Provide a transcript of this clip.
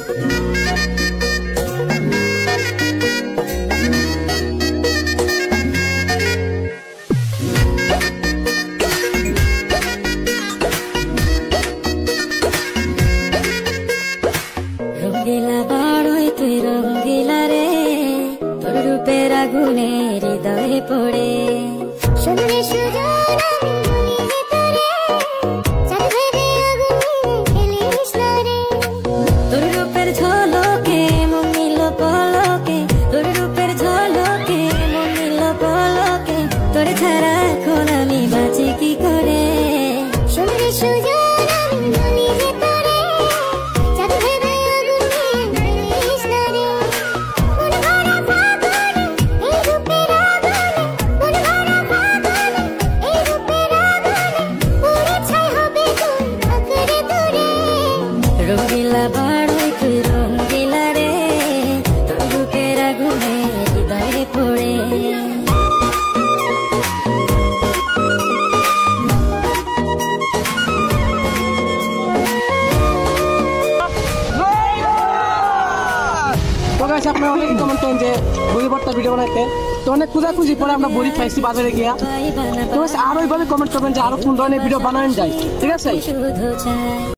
রঙ্গিলা বাড়ই তুই রঙ্গিলা রে, তোর রূপের আগুনে হৃদয়ে পড়ে। শুনলে সুজন আমি বলি তোরে, চাঁদ ভেবে আগুনে খেলিস না রে। তোর রূপের ঝলকে মন নিল পলকে, তোর রূপের ঝলকে মন নিল পলকে, তোর ছাড়া এখন আমি বাঁচি কি করে। শুনলে সুজন আমি বলি তোরে, চাঁদ ভেবে আগুনে খেলিস না রে। মন ভরা ফাগুনে এই রূপের আগুনে, মন ভরা ফাগুনে এই রূপের আগুনে, পুড়ে ছাই হবে তোর আঁকড়ে ধরে। রঙ্গিলা বাড়ই তুই রঙ্গিলা রে, তোর রূপের আগুনে হৃদয়ে পড়ে। তো গাইস আপনারা অনেকে কমেন্ট করেন যে বড়ি ভর্তা ভিডিও বানাইতে, তো অনেক খোঁজাখুঁজি পরে আমরা বড়ি পাইছি বাজারে গিয়া। তো গাইস আরো এইভাবে কমেন্ট করবেন যে আরো কোন ধরনের ভিডিও বানানো যায়, ঠিক আছে। শুধু চাই